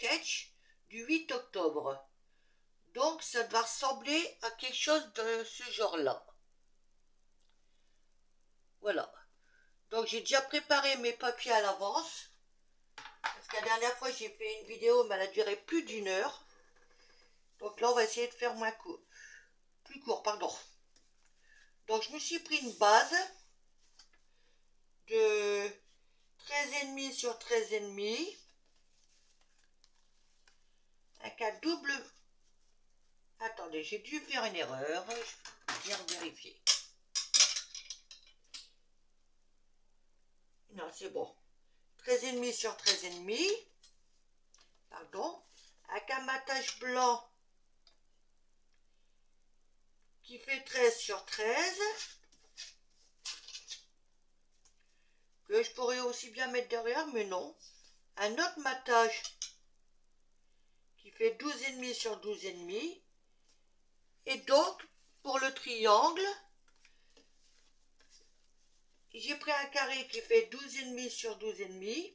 sketch du 8 octobre. Donc ça doit ressembler à quelque chose de ce genre-là. Voilà. Donc j'ai déjà préparé mes papiers à l'avance. Parce que la dernière fois j'ai fait une vidéo, mais elle a duré plus d'une heure. Donc là on va essayer de faire moins court. Plus court, pardon. Donc je me suis pris une base de 13,5 sur 13,5. Avec un double... Attendez, j'ai dû faire une erreur. Je vais vérifier. Non, c'est bon. 13,5 sur 13,5. Pardon. Avec un matage blanc qui fait 13 sur 13. Que je pourrais aussi bien mettre derrière, mais non. Un autre matage qui fait 12,5 sur 12,5. Et donc, pour le triangle, j'ai pris un carré qui fait 12,5 sur 12,5.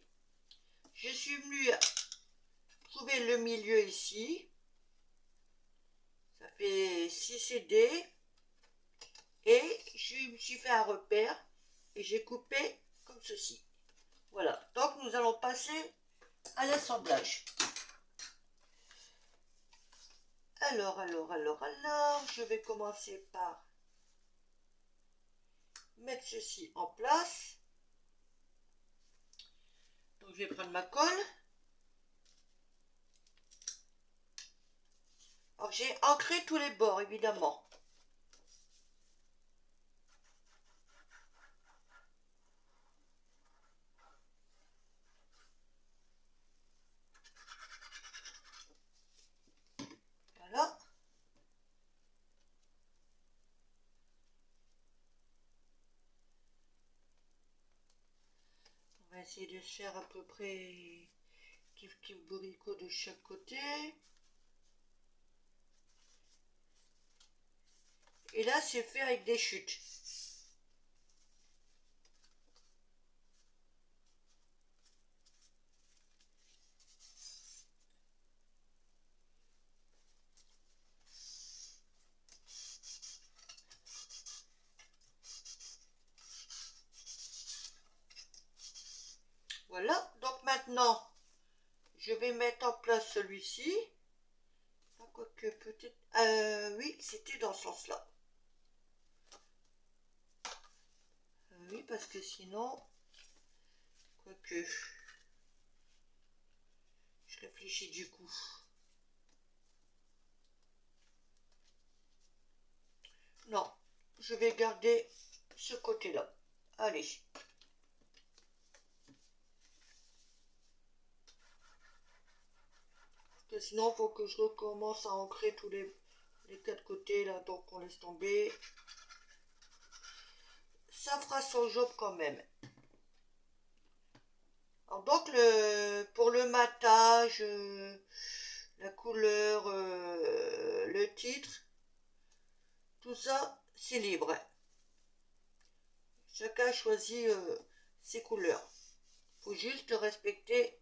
Je suis venue trouver le milieu ici. Ça fait 6 CD. Et je me suis fait un repère et j'ai coupé comme ceci. Voilà, donc nous allons passer à l'assemblage. Alors, je vais commencer par mettre ceci en place. Donc je vais prendre ma colle. Alors j'ai ancré tous les bords évidemment. Voilà. On va essayer de faire à peu près kif kif bourricot de chaque côté. Et là c'est fait avec des chutes. Voilà, donc maintenant je vais mettre en place celui-ci. Quoique peut-être... oui, c'était dans ce sens-là. Oui, parce que sinon... Quoique... Je réfléchis du coup. Non, je vais garder ce côté-là. Allez. Parce que sinon, il faut que je recommence à ancrer tous les 4 côtés, là. Donc, on laisse tomber. Ça fera son job quand même. Alors, donc, pour le matage, la couleur, le titre, tout ça, c'est libre. Chacun choisit ses couleurs. Il faut juste respecter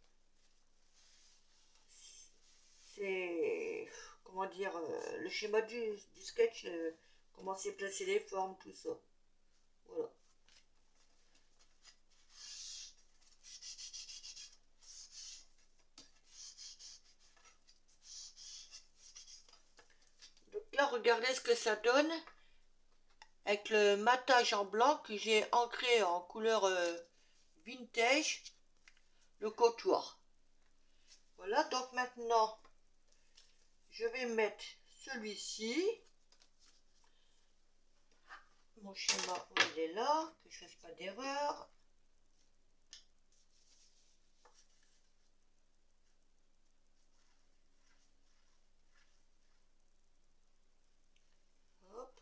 comment dire, le schéma du sketch, comment c'est placé les formes, tout ça. Voilà. Donc là, regardez ce que ça donne avec le matage en blanc que j'ai ancré en couleur vintage, le contour. Voilà, donc maintenant, je vais mettre celui-ci. Mon schéma, il est là, que je ne fasse pas d'erreur. Hop.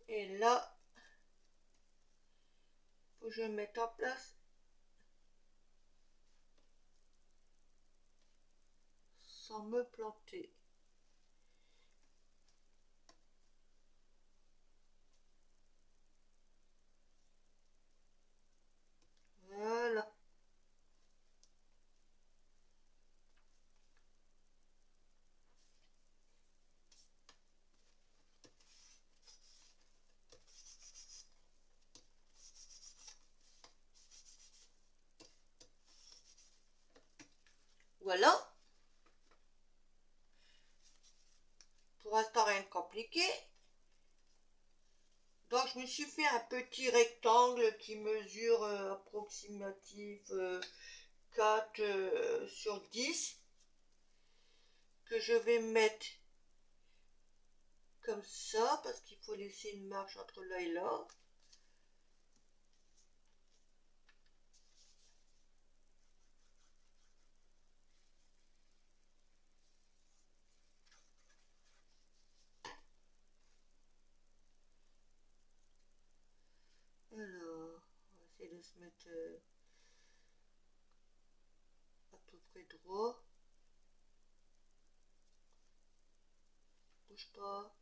Et là, il faut que je mette en place sans me planter. Voilà. Pour l'instant, rien de compliqué. Donc, je me suis fait un petit rectangle qui mesure approximatif 4 sur 10 que je vais mettre comme ça parce qu'il faut laisser une marge entre là et là. Alors, on va essayer de se mettre à peu près droit. Bouge pas.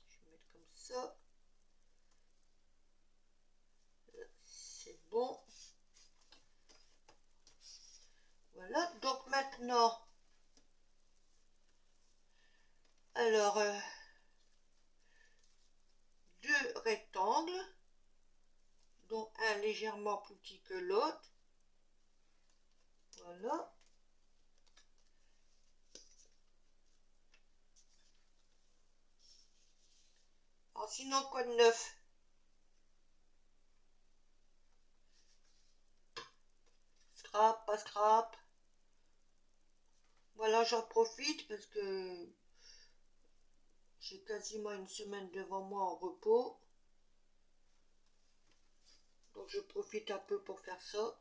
Je vais mettre comme ça. C'est bon. Voilà, donc maintenant, alors, deux rectangles, dont un légèrement plus petit que l'autre. Voilà. Alors sinon, quoi de neuf? Scrap, pas scrap. Voilà, j'en profite parce que j'ai quasiment une semaine devant moi en repos. Donc je profite un peu pour faire ça.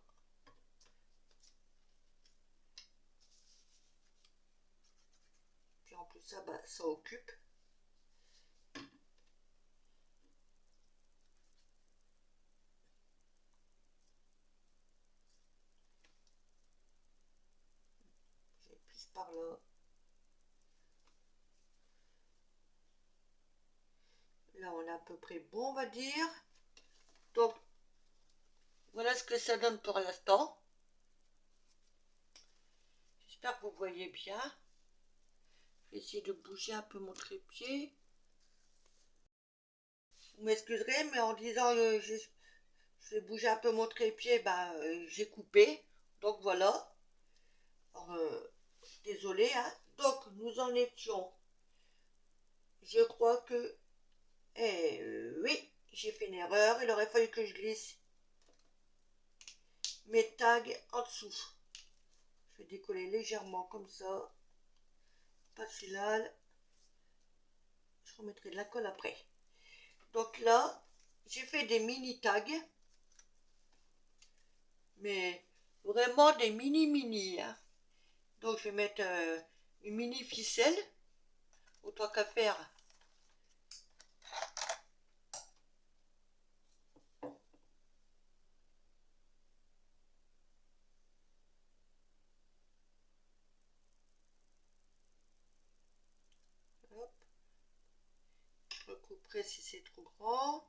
Puis en plus ça, bah, ça occupe. J'ai plus par là. Là on est à peu près bon, on va dire. Donc voilà ce que ça donne pour l'instant. J'espère que vous voyez bien. Je vais essayer de bouger un peu mon trépied. Vous m'excuserez, mais en disant je vais bouger un peu mon trépied, bah, j'ai coupé. Donc voilà. Alors, désolé, hein. Donc nous en étions. Je crois que... oui, j'ai fait une erreur. Il aurait fallu que je glisse mes tags en dessous. Je vais décoller légèrement comme ça. Pas de filale. Je remettrai de la colle après. Donc là, j'ai fait des mini tags. Mais vraiment des mini. Hein. Donc je vais mettre une mini ficelle. Autant qu'à faire. Hop. Je recouperai si c'est trop grand.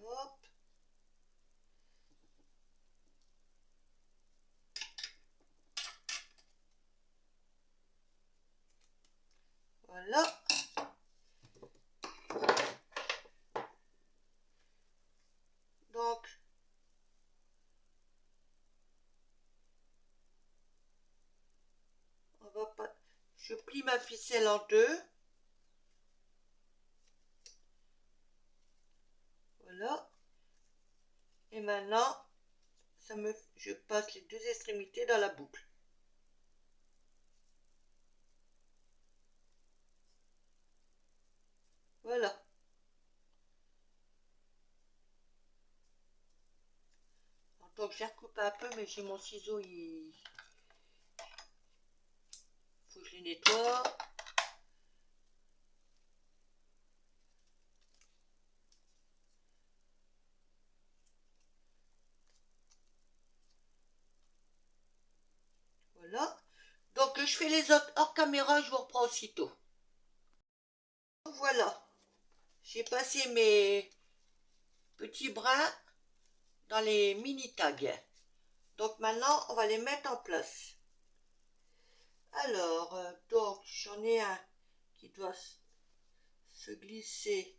Hop. Voilà. Donc, on va pas... Je plie ma ficelle en deux. Voilà. Et maintenant, je passe les deux extrémités dans la boucle. Voilà. Donc j'ai recoupé un peu, mais j'ai mon ciseau, il faut que je les nettoie. Voilà. Donc je fais les autres hors caméra, je vous reprends aussitôt. Voilà. J'ai passé petits brins dans les mini tags. Donc maintenant, on va les mettre en place. Alors, donc j'en ai un qui doit se glisser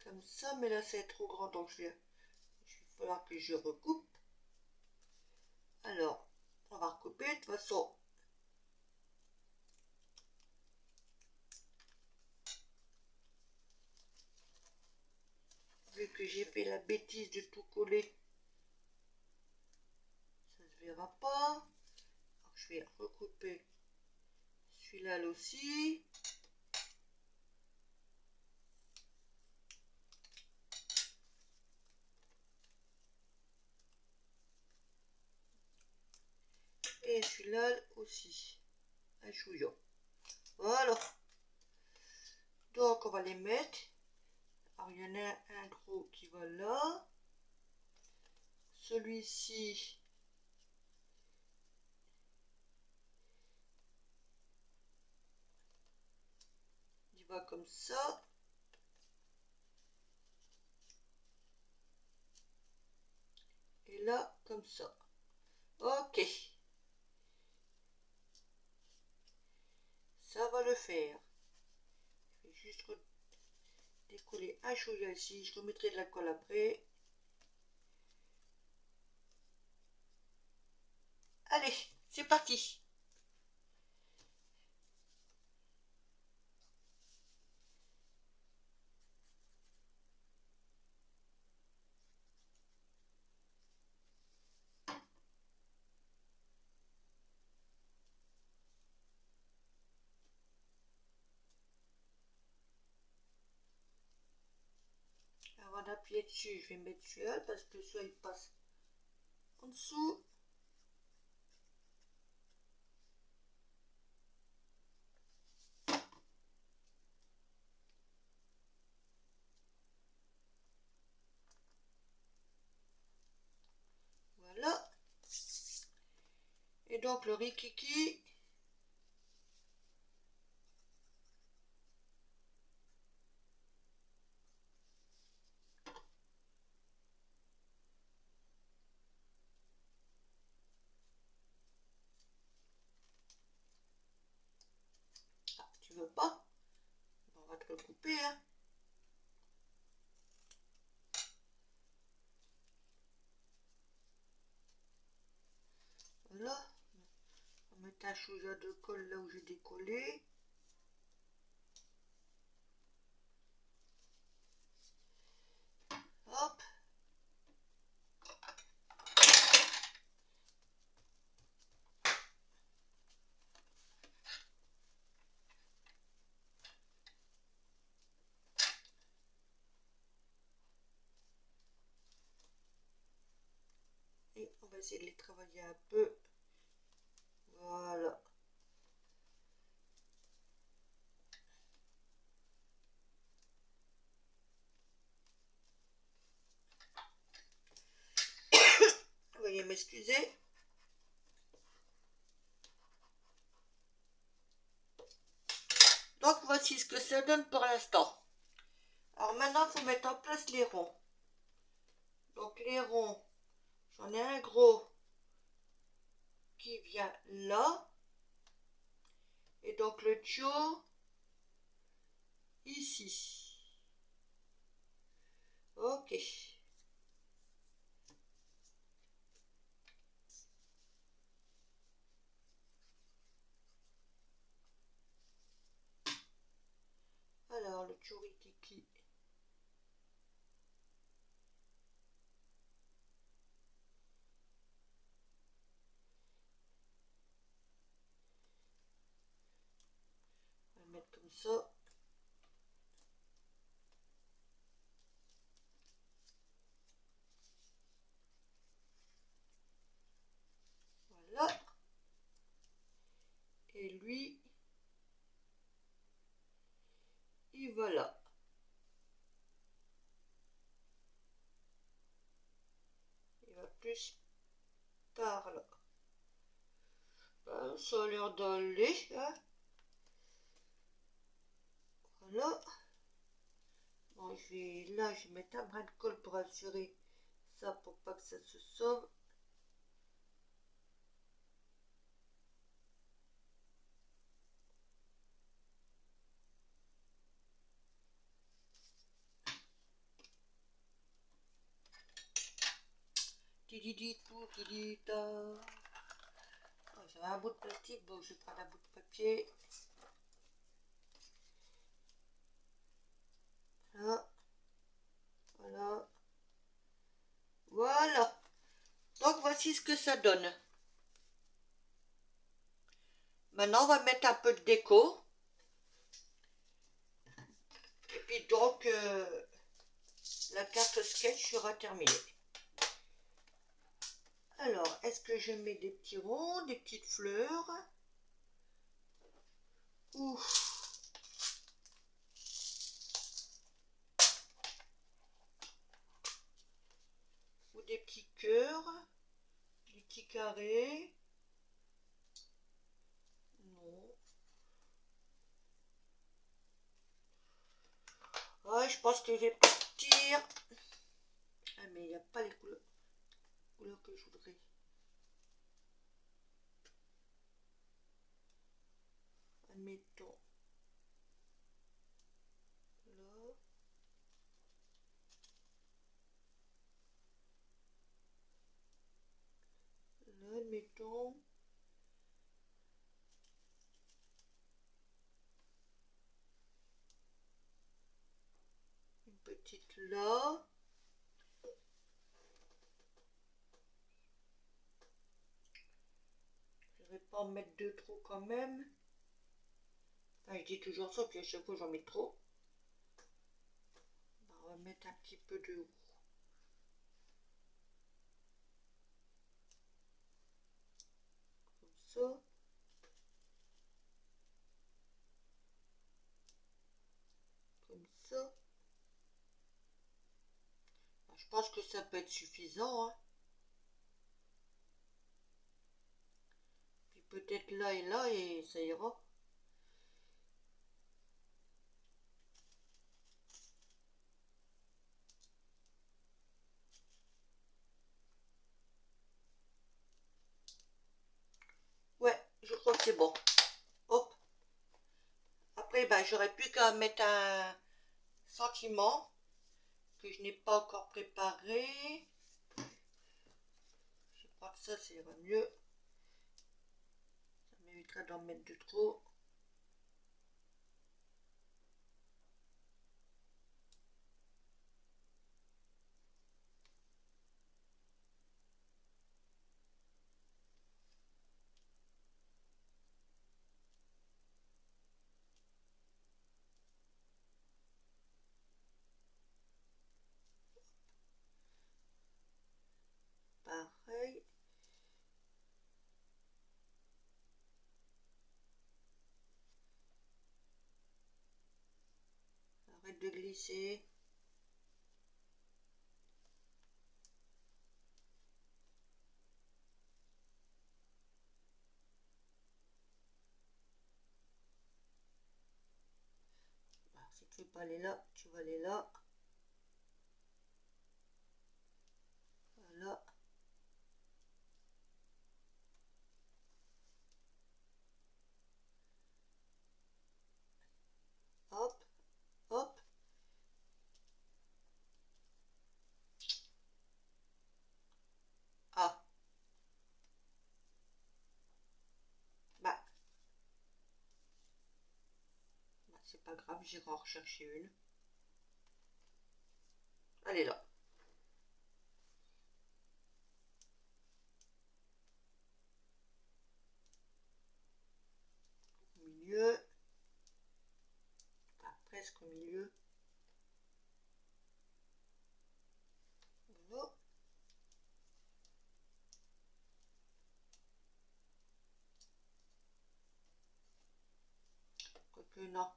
comme ça, mais là c'est trop grand, donc il va falloir que je recoupe. Alors, on va recouper de toute façon. Vu que j'ai fait la bêtise de tout coller, ça ne se verra pas. Alors, je vais recouper celui-là aussi. Et celui-là aussi. Un chouillon. Voilà. Donc on va les mettre. Alors il y en a un gros qui va là. Celui-ci. Il va comme ça. Et là, comme ça. Ok. Ça va le faire. Je vais juste décoller un chouïa ici. Je remettrai de la colle après. Allez, c'est parti. Avant d'appuyer dessus, je vais mettre celui-là parce que celui-là il passe en dessous. Voilà. Et donc le rikiki. Ah, tu veux pas? On va te le couper, hein. Voilà. On va mettre un chouïa de colle là où j'ai décollé. Hop. Et on va essayer de les travailler un peu. Voilà. Veuillez m'excuser. Donc voici ce que ça donne pour l'instant. Alors maintenant, il faut mettre en place les ronds. Donc les ronds, j'en ai un gros qui vient là. Et donc le tio ici. Ok. Alors le churikiki. On va le mettre comme ça. Voilà. Et lui, il va là. Il va plus par là. Ben, ça a l'air d'aller, hein. Voilà. Bon, là, je vais mettre un brin de colle pour assurer ça, pour pas que ça se sauve. Tididi tout, tidita. J'avais un bout de plastique, donc je vais prendre un bout de papier. Voilà. Voilà. Voilà. Donc voici ce que ça donne. Maintenant, on va mettre un peu de déco. Et puis donc, la carte sketch sera terminée. Alors, est-ce que je mets des petits ronds, des petites fleurs? Ou des petits cœurs, des petits carrés? Non. Ouais, je pense que je vais partir. Ah, mais il n'y a pas les couleurs que je voudrais. Admettons. Là. Là, admettons. Une petite là. Je ne vais pas en mettre deux trop quand même. Enfin, je dis toujours ça, puis à chaque fois j'en mets trop. On va mettre un petit peu de roux. Comme ça. Comme ça. Je pense que ça peut être suffisant. Hein. Puis peut-être là et ça ira. Ouais, je crois que c'est bon. Hop. Après, ben, j'aurais plus qu'à mettre un sentiment que je n'ai pas encore préparé. Je crois que ça ira mieux. Ça m'évitera d'en mettre de trop. Pareil. Arrête de glisser. Alors, si tu ne veux pas aller là, tu vas aller là. Voilà. Hop, hop. Ah. Bah. C'est pas grave, j'irai en rechercher une. Elle est là. Au milieu. Enfin, presque au milieu. Voilà. Quoique non.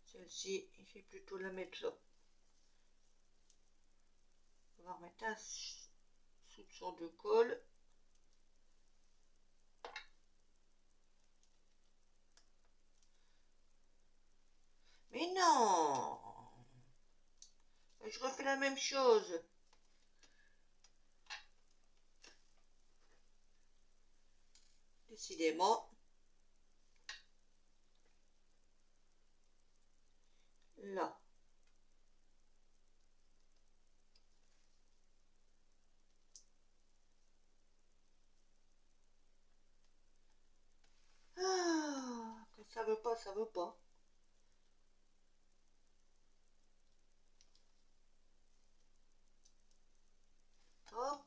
Celle-ci, je vais plutôt la mettre là. On va remettre un soupçon de colle. Mais non. Je refais la même chose. Décidément. Là. Ah, quand ça veut pas, ça veut pas. Hop.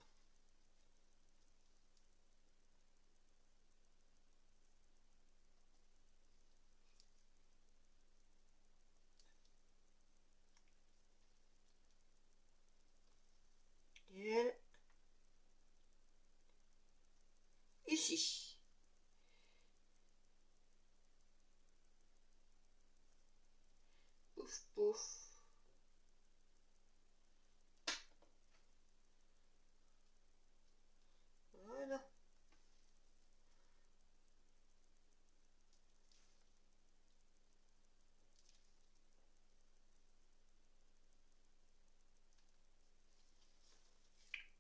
Et ici. Pouf, pouf. Voilà.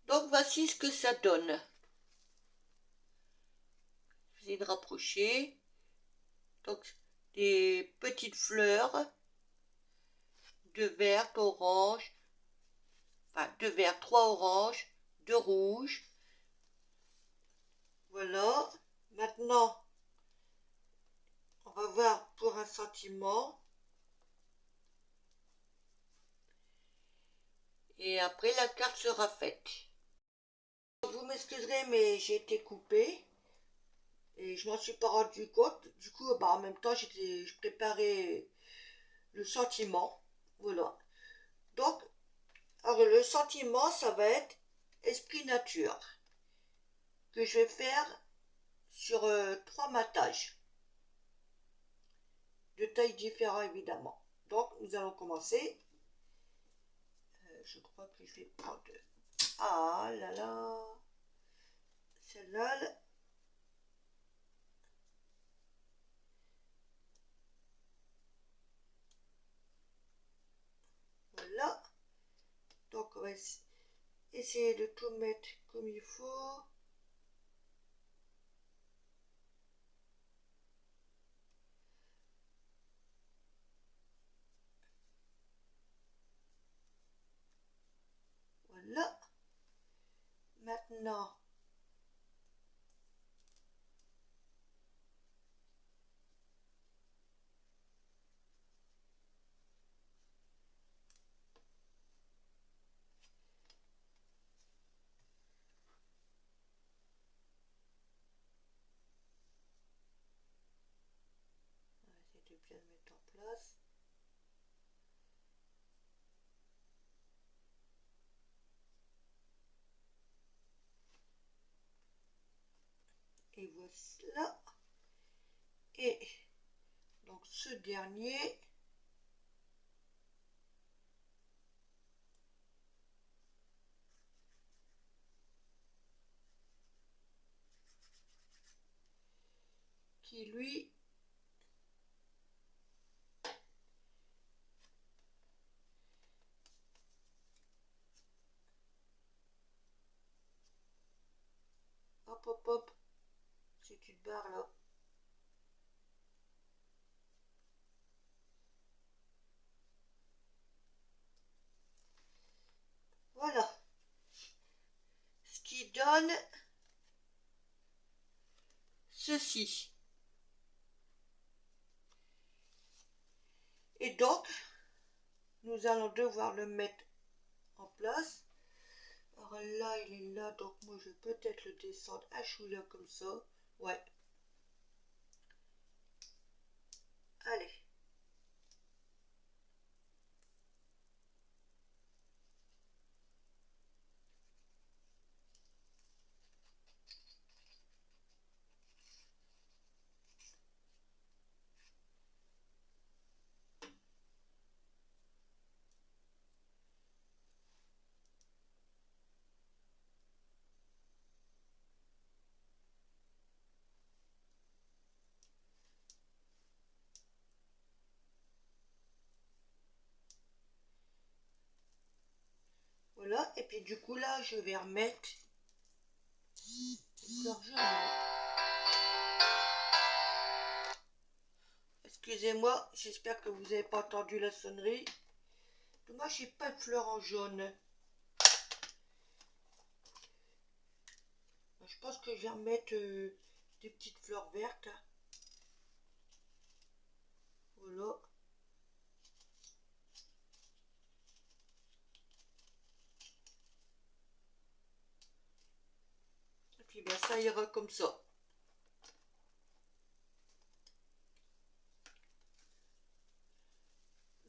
Donc voici ce que ça donne. J'essaie de rapprocher. Donc des petites fleurs de vert, orange, enfin de vert, 3 oranges, 2 rouges. Voilà. Maintenant, on va voir pour un sentiment. Et après, la carte sera faite. Vous m'excuserez, mais j'ai été coupée. Et je m'en suis pas rendu compte. Du coup, en même temps, je préparais le sentiment. Voilà. Donc, alors, le sentiment, ça va être esprit nature. Que je vais faire sur 3 mattages. De tailles différentes, évidemment. Donc, nous allons commencer. Je crois que je vais prendre... Ah là là. Celle-là. Voilà. Donc, on va essayer de tout mettre comme il faut. Voilà. Maintenant, on va essayer de bien le mettre en place. Et voici là. Et donc ce dernier, qui lui hop hop hop, si tu te barres là. Voilà. Ce qui donne ceci. Et donc, nous allons devoir le mettre en place. Alors là, il est là, donc moi je vais peut-être le descendre à chouïa comme ça. Ouais. Allez. Voilà, et puis du coup là, je vais remettre les fleurs jaunes. Excusez-moi, j'espère que vous n'avez pas entendu la sonnerie. Dommage, j'ai pas de fleurs en jaune. Je pense que je vais remettre des petites fleurs vertes. Voilà. Et puis bien ça ira comme ça.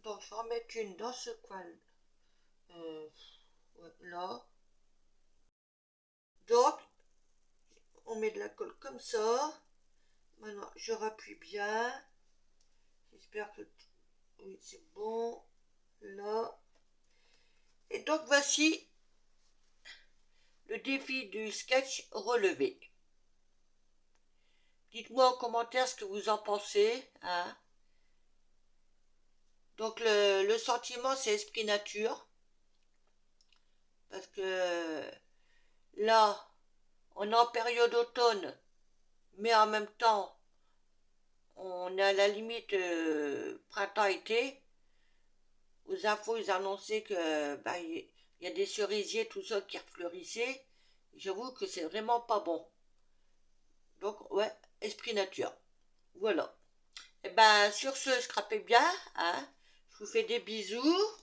Donc je vais en mettre une dans ce coin. Ouais, là. Donc on met de la colle comme ça. Maintenant je rappuie bien. J'espère que oui, c'est bon. Là. Et donc voici le défi du sketch relevé. Dites-moi en commentaire ce que vous en pensez. Hein. Donc le sentiment, c'est esprit nature. Parce que là, on est en période automne, mais en même temps, on est à la limite printemps-été. Aux infos, ils annonçaient que y a des cerisiers, tout ça qui refleurissaient. J'avoue que c'est vraiment pas bon. Donc, ouais, esprit nature. Voilà. Et ben, sur ce, scrapez bien. Hein. Je vous fais des bisous.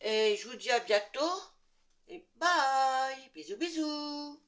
Et je vous dis à bientôt. Et bye. Bisous, bisous.